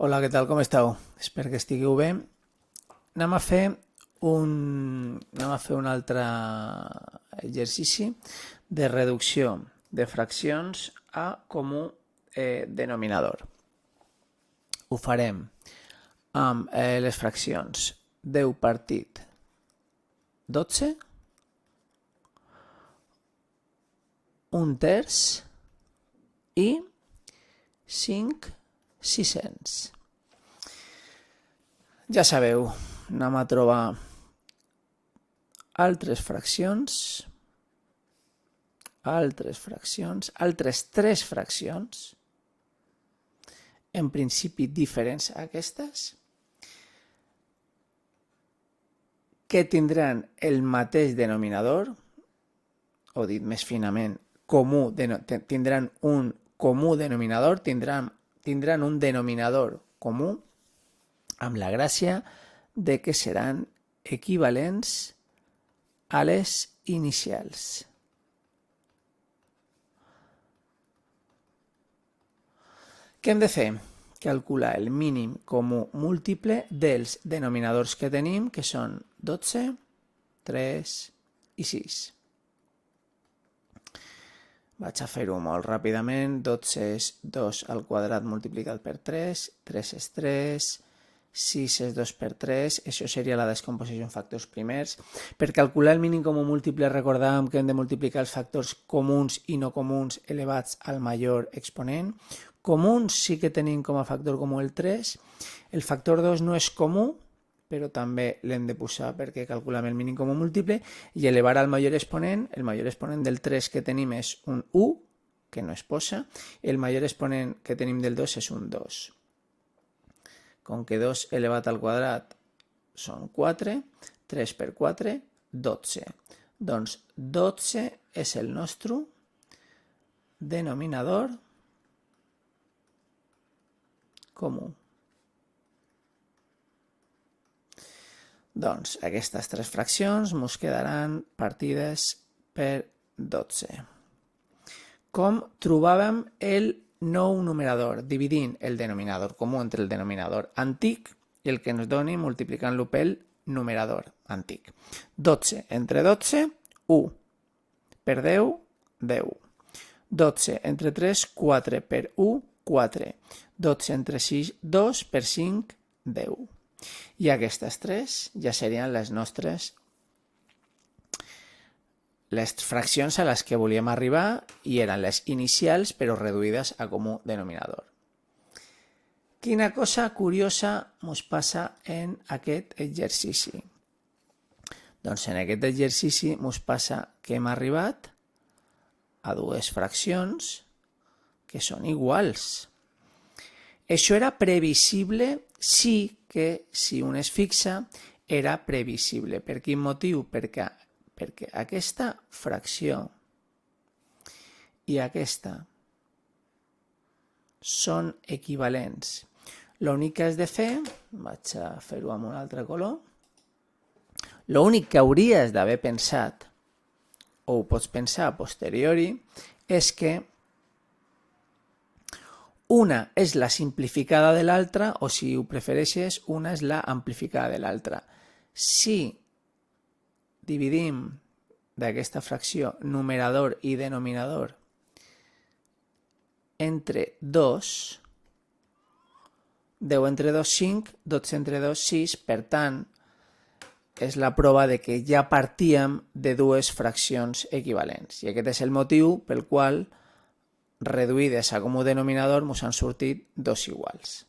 Hola, què tal? Com esteu? Espero que estigueu bé. Anem a fer un altre exercici de reducció de fraccions a comú denominador. Ho farem amb les fraccions 10 partit 12, un terç i 5 600. Ja sabeu, anem a trobar altres tres fraccions, en principi diferents a aquestes, que tindran el mateix denominador, o dit més finament, tindran un comú denominador, tindran un denominador comú, amb la gràcia de que seran equivalents a les inicials. Què hem de fer? Calcular el mínim comú múltiple dels denominadors que tenim, que són 12, 3 i 6. Vaig a fer-ho molt ràpidament. 12 és 2 al quadrat multiplicat per 3, 3 és 3, 6 és 2 per 3, això seria la descomposició en factors primers. Per calcular el mínim comú múltiple recordàvem que hem de multiplicar els factors comuns i no comuns elevats al major exponent. Comuns sí que tenim com a factor comú el 3, el factor 2 no és comú, però també l'hem de posar perquè calculem el mínim comú múltiple, i elevar al major exponent, el major exponent del 3 que tenim és un 1, que no es posa, el major exponent que tenim del 2 és un 2. Com que 2 elevat al quadrat són 4, 3 per 4, 12. Doncs 12 és el nostre denominador comú. Doncs aquestes tres fraccions ens quedaran partides per 12. Com trobàvem el nou numerador? Dividint el denominador comú entre el denominador antic i el que ens doni multiplicant-lo pel numerador antic. 12 entre 12, 1. Per 10, 10. 12 entre 3, 4. Per 1, 4. 12 entre 6, 2. Per 5, 10. I aquestes tres ja serien les fraccions a les que volíem arribar, i eren les inicials però reduïdes a comú denominador. Quina cosa curiosa ens passa en aquest exercici? Doncs en aquest exercici ens passa que hem arribat a dues fraccions que són iguals. Això era previsible? Sí que si un es fixa era previsible. Per quin motiu? Perquè aquesta fracció i aquesta són equivalents. L'únic que has de fer, vaig a fer-ho amb un altre color, l'únic que hauries d'haver pensat, o ho pots pensar a posteriori, és que una és la simplificada de l'altra, o si ho prefereixes, una és la amplificada de l'altra. Si dividim d'aquesta fracció numerador i denominador entre 2, 10 entre 2, 5, 12 entre 2, 6, per tant, és la prova de que ja partíem de dues fraccions equivalents. I aquest és el motiu pel qual reduïdes a comú denominador ens han sortit dos iguals.